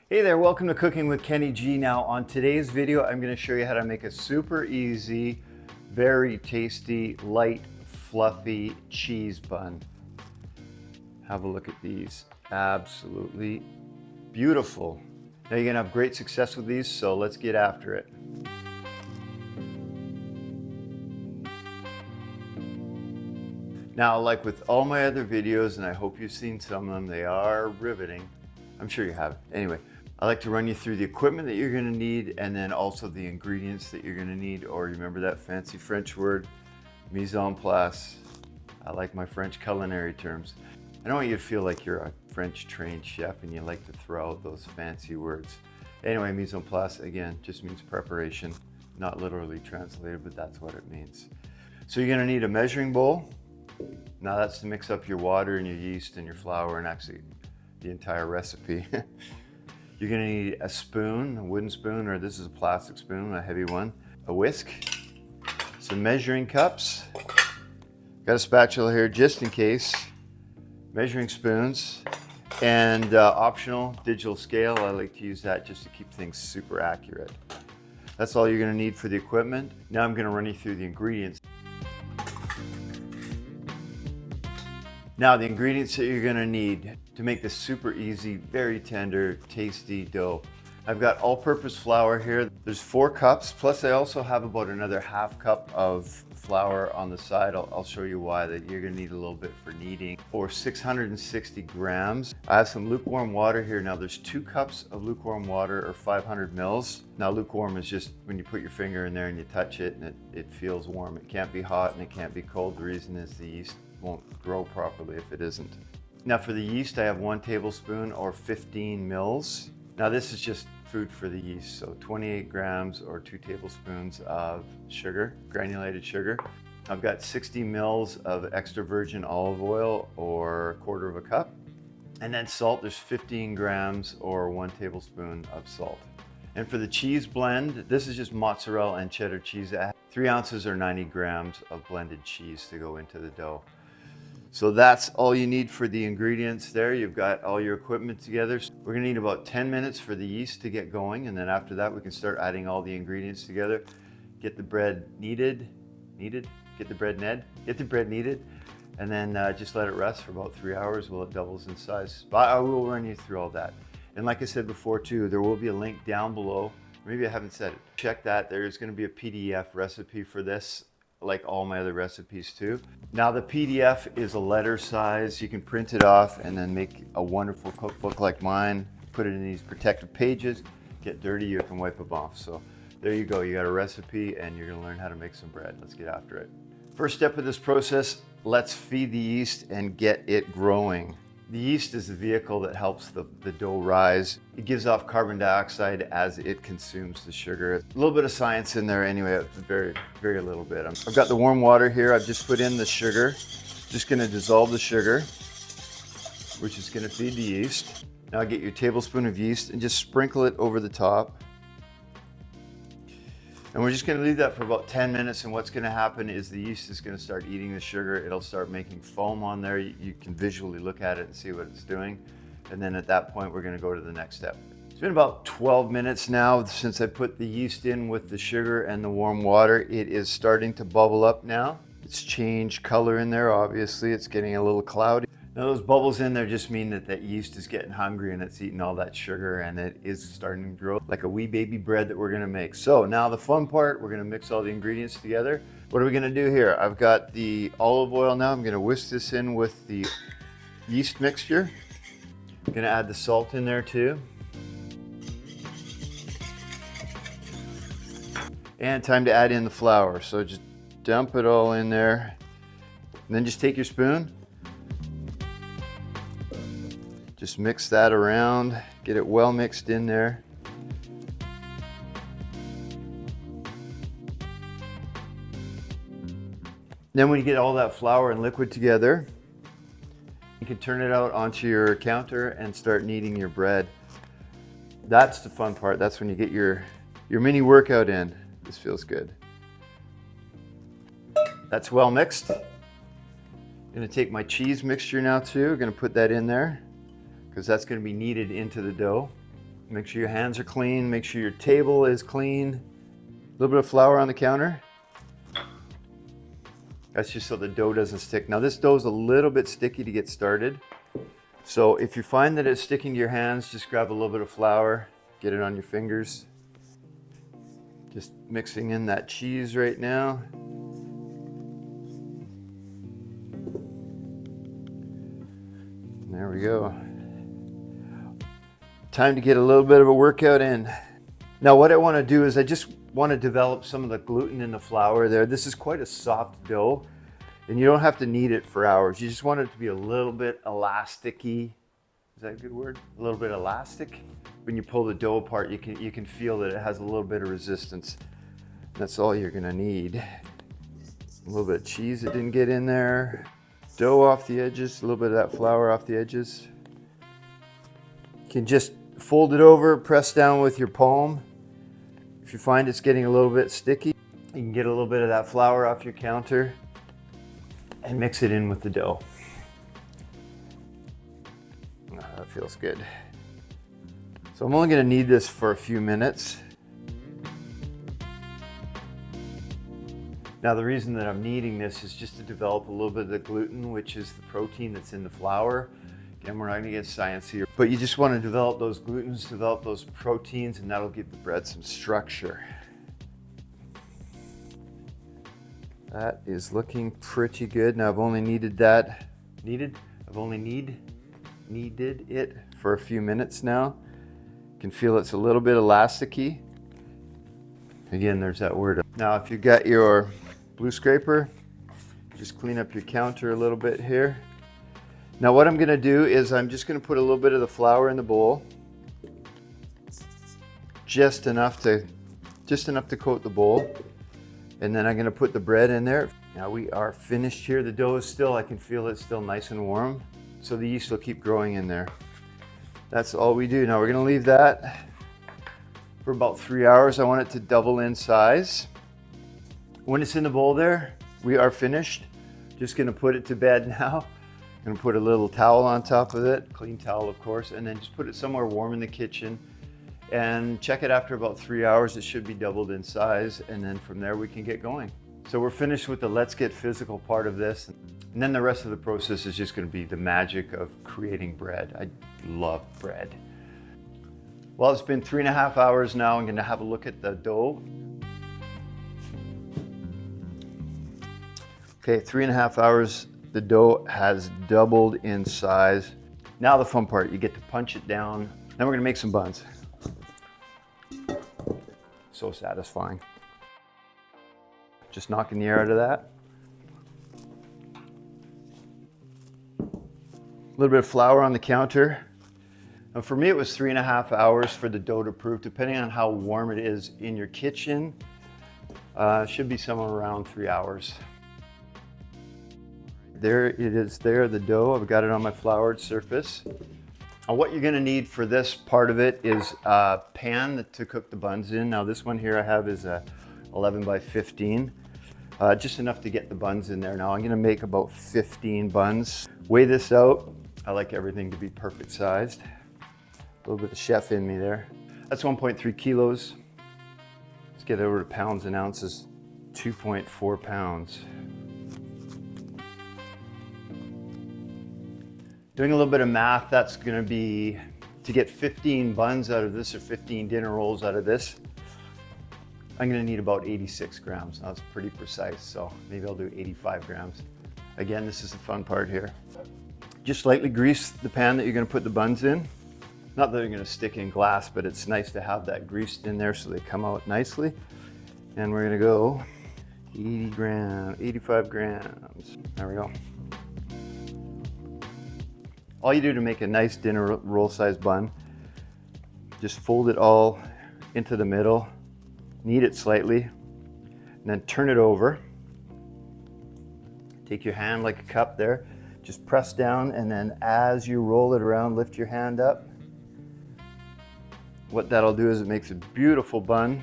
Hey there, welcome to Cooking with Kenny G. Now on today's video, I'm going to show you how to make a super easy, very tasty, light, fluffy cheese bun. Have a look at these. Absolutely beautiful. Now you're going to have great success with these, so let's get after it. Now, like with all my other videos, and I hope you've seen some of them, they are riveting. I'm sure you have. Anyway, I like to run you through the equipment that you're gonna need and then also the ingredients that you're gonna need, or remember that fancy French word, mise en place. I like my French culinary terms. I don't want you to feel like you're a French trained chef and you like to throw out those fancy words. Anyway, mise en place, again, just means preparation, not literally translated, but that's what it means. So you're gonna need a measuring bowl. Now that's to mix up your water and your yeast and your flour and actually the entire recipe. You're gonna need a spoon, a wooden spoon, or this is a plastic spoon, a heavy one, a whisk, some measuring cups, got a spatula here just in case, measuring spoons, and optional digital scale. I like to use that just to keep things super accurate. That's all you're gonna need for the equipment. Now I'm gonna run you through the ingredients. Now the ingredients that you're gonna need to make this super easy, very tender, tasty dough. I've got all-purpose flour here. There's 4 cups, plus I also have about another ½ cup of flour on the side. I'll show you why, that you're gonna need a little bit for kneading. Or 660 grams. I have some lukewarm water here. Now there's 2 cups of lukewarm water, or 500 mils. Now lukewarm is just when you put your finger in there and you touch it and it feels warm. It can't be hot and it can't be cold. The reason is the yeast won't grow properly if it isn't. Now for the yeast, I have 1 tablespoon or 15 mils. Now this is just food for the yeast, so 28 grams or 2 tablespoons of sugar, granulated sugar. I've got 60 mils of extra virgin olive oil, or 1/4 cup. And then salt, there's 15 grams or 1 tablespoon of salt. And for the cheese blend, this is just mozzarella and cheddar cheese. 3 ounces or 90 grams of blended cheese to go into the dough. So that's all you need for the ingredients there. You've got all your equipment together. We're gonna need about 10 minutes for the yeast to get going, and then after that we can start adding all the ingredients together. Get the bread kneaded, get the bread kneaded, and then just let it rest for about 3 hours while it doubles in size. But I will run you through all that. And like I said before too, there will be a link down below. Maybe I haven't said it. Check that. There's gonna be a PDF recipe for this, like all my other recipes too. Now the PDF is a letter size. You can print it off and then make a wonderful cookbook like mine. Put it in these protective pages. Get dirty, you can wipe them off. So there you go. You got a recipe and you're gonna learn how to make some bread. Let's get after it. First step of this process, let's feed the yeast and get it growing. The yeast is the vehicle that helps the dough rise. It gives off carbon dioxide as it consumes the sugar. A little bit of science in there anyway, very, very little bit. I've got the warm water here. I've just put in the sugar. Just gonna dissolve the sugar, which is gonna feed the yeast. Now get your tablespoon of yeast and just sprinkle it over the top. And we're just gonna leave that for about 10 minutes, and what's gonna happen is the yeast is gonna start eating the sugar. It'll start making foam on there. You can visually look at it and see what it's doing. And then at that point, we're gonna go to the next step. It's been about 12 minutes now since I put the yeast in with the sugar and the warm water. It is starting to bubble up now. It's changed color in there, obviously. It's getting a little cloudy. Now those bubbles in there just mean that that yeast is getting hungry and it's eating all that sugar, and it is starting to grow like a wee baby bread that we're gonna make. So now the fun part, we're gonna mix all the ingredients together. What are we gonna do here? I've got the olive oil now. I'm gonna whisk this in with the yeast mixture. I'm gonna add the salt in there too. And time to add in the flour. So just dump it all in there. And then just take your spoon. Just mix that around, get it well mixed in there. Then when you get all that flour and liquid together, you can turn it out onto your counter and start kneading your bread. That's the fun part. That's when you get your mini workout in. This feels good. That's well mixed. I'm gonna take my cheese mixture now too. I'm gonna put that in there, because that's going to be kneaded into the dough. Make sure your hands are clean. Make sure your table is clean. A little bit of flour on the counter. That's just so the dough doesn't stick. Now this dough is a little bit sticky to get started. So if you find that it's sticking to your hands, just grab a little bit of flour, get it on your fingers. Just mixing in that cheese right now. There we go. Time to get a little bit of a workout in. Now what I want to do is I just want to develop some of the gluten in the flour there. This is quite a soft dough, and you don't have to knead it for hours. You just want it to be a little bit elasticy. Is that a good word? A little bit elastic. When you pull the dough apart, you can feel that it has a little bit of resistance. That's all you're gonna need. A little bit of cheese that didn't get in there. Dough off the edges, a little bit of that flour off the edges. You can just fold it over, press down with your palm. If you find it's getting a little bit sticky, you can get a little bit of that flour off your counter and mix it in with the dough. Oh, that feels good. So I'm only going to knead this for a few minutes. Now the reason that I'm kneading this is just to develop a little bit of the gluten, which is the protein that's in the flour. Again, we're not going to get science here, but you just want to develop those glutens, develop those proteins, and that'll give the bread some structure. That is looking pretty good. Now I've only kneaded it for a few minutes now. You can feel it's a little bit elasticy. Again, there's that word. Now if you got your blue scraper, just clean up your counter a little bit here. Now what I'm gonna do is I'm just gonna put a little bit of the flour in the bowl. Just enough to coat the bowl. And then I'm gonna put the bread in there. Now we are finished here. The dough is still, I can feel it's still nice and warm. So the yeast will keep growing in there. That's all we do. Now we're gonna leave that for about 3 hours. I want it to double in size. When it's in the bowl there, we are finished. Just gonna put it to bed now. I'm gonna put a little towel on top of it, clean towel of course, and then just put it somewhere warm in the kitchen and check it after about 3 hours. It should be doubled in size, and then from there we can get going. So we're finished with the let's get physical part of this, and then the rest of the process is just gonna be the magic of creating bread. I love bread. Well, it's been 3.5 hours now. I'm gonna have a look at the dough. Okay, 3.5 hours. The dough has doubled in size. Now the fun part, you get to punch it down. Then we're gonna make some buns. So satisfying. Just knocking the air out of that. A little bit of flour on the counter. And for me, it was 3.5 hours for the dough to proof, depending on how warm it is in your kitchen. Should be somewhere around 3 hours. There it is there, the dough. I've got it on my floured surface. What you're gonna need for this part of it is a pan to cook the buns in. Now this one here I have is a 11 by 15. Just enough to get the buns in there. Now I'm gonna make about 15 buns. Weigh this out. I like everything to be perfect sized. A little bit of chef in me there. That's 1.3 kilos. Let's get over to pounds and ounces. 2.4 pounds. Doing a little bit of math, that's gonna be, to get 15 buns out of this or 15 dinner rolls out of this, I'm gonna need about 86 grams. Now that's pretty precise, so maybe I'll do 85 grams. Again, this is the fun part here. Just lightly grease the pan that you're gonna put the buns in. Not that they're gonna stick in glass, but it's nice to have that greased in there so they come out nicely. And we're gonna go 80 grams, 85 grams. There we go. All you do to make a nice dinner roll size bun, just fold it all into the middle, knead it slightly, and then turn it over. Take your hand like a cup there, just press down, and then as you roll it around, lift your hand up. What that'll do is it makes a beautiful bun.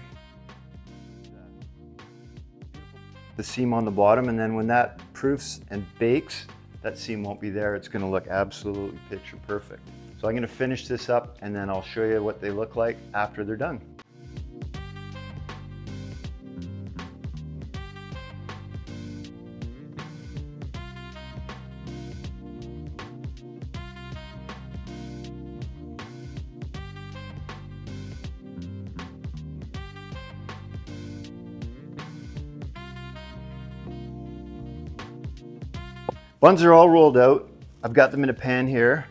The seam on the bottom, and then when that proofs and bakes, that seam won't be there. It's gonna look absolutely picture perfect. So I'm gonna finish this up and then I'll show you what they look like after they're done. Buns are all rolled out. I've got them in a pan here.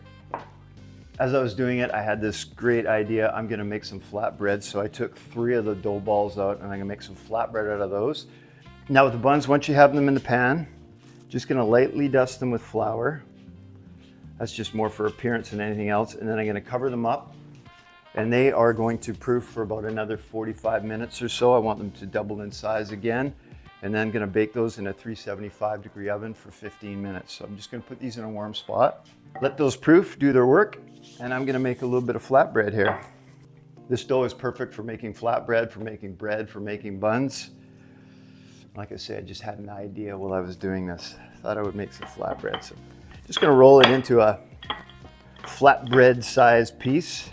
As I was doing it, I had this great idea. I'm gonna make some flatbread. So I took 3 of the dough balls out and I'm gonna make some flatbread out of those. Now with the buns, once you have them in the pan, just gonna lightly dust them with flour. That's just more for appearance than anything else. And then I'm gonna cover them up and they are going to proof for about another 45 minutes or so. I want them to double in size again. And then I'm gonna bake those in a 375-degree oven for 15 minutes. So I'm just gonna put these in a warm spot, let those proof, do their work, and I'm gonna make a little bit of flatbread here. This dough is perfect for making flatbread, for making bread, for making buns. Like I said, I just had an idea while I was doing this. Thought I would make some flatbread. So just gonna roll it into a flatbread sized piece.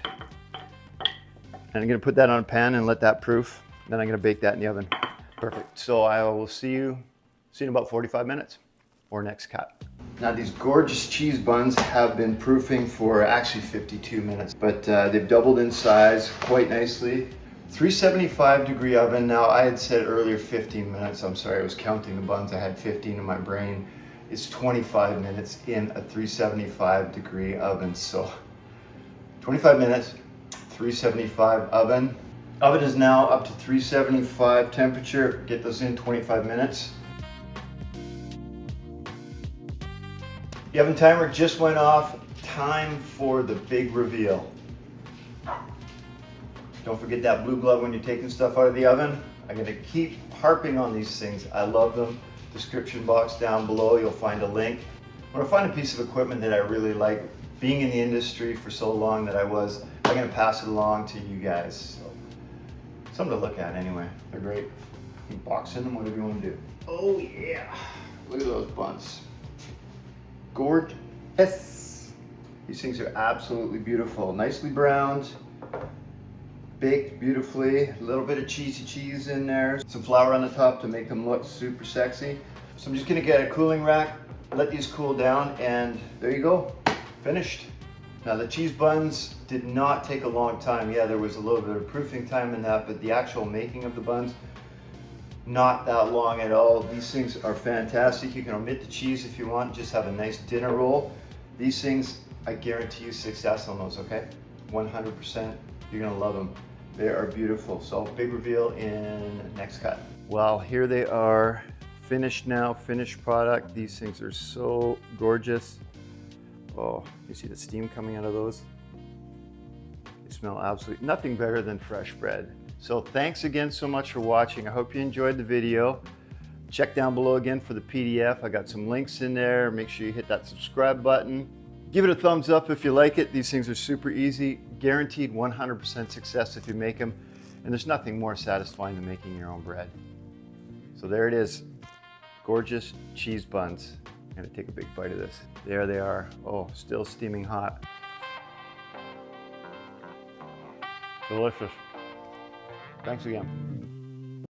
And I'm gonna put that on a pan and let that proof. Then I'm gonna bake that in the oven. Perfect. So I will see you in about 45 minutes or next cut. Now these gorgeous cheese buns have been proofing for actually 52 minutes, but they've doubled in size quite nicely. 375-degree oven. Now I had said earlier 15 minutes. I'm sorry, I was counting the buns. I had 15 in my brain. It's 25 minutes in a 375-degree oven. So 25 minutes, 375 oven. Oven is now up to 375 temperature. Get those in 25 minutes. The oven timer just went off. Time for the big reveal. Don't forget that blue glove when you're taking stuff out of the oven. I'm gonna keep harping on these things. I love them. Description box down below, you'll find a link. When I find a piece of equipment that I really like, being in the industry for so long that I was, I'm gonna pass it along to you guys. So, something to look at anyway. They're great. You can box in them, whatever you want to do. Oh yeah. Look at those buns. Gorgeous. These things are absolutely beautiful. Nicely browned, baked beautifully. A little bit of cheesy cheese in there. Some flour on the top to make them look super sexy. So I'm just gonna get a cooling rack, let these cool down, and there you go. Finished. Now the cheese buns did not take a long time. Yeah, there was a little bit of proofing time in that, but the actual making of the buns, not that long at all. These things are fantastic. You can omit the cheese if you want, just have a nice dinner roll. These things, I guarantee you success on those, okay? 100%, you're gonna love them. They are beautiful. So big reveal in next cut. Well, here they are, finished now, finished product. These things are so gorgeous. Oh, you see the steam coming out of those? They smell absolutely nothing better than fresh bread. So thanks again so much for watching. I hope you enjoyed the video. Check down below again for the PDF. I got some links in there. Make sure you hit that subscribe button. Give it a thumbs up if you like it. These things are super easy. Guaranteed 100% success if you make them. And there's nothing more satisfying than making your own bread. So there it is. Gorgeous cheese buns. I'm gonna take a big bite of this. There they are. Oh, still steaming hot. Delicious. Thanks again.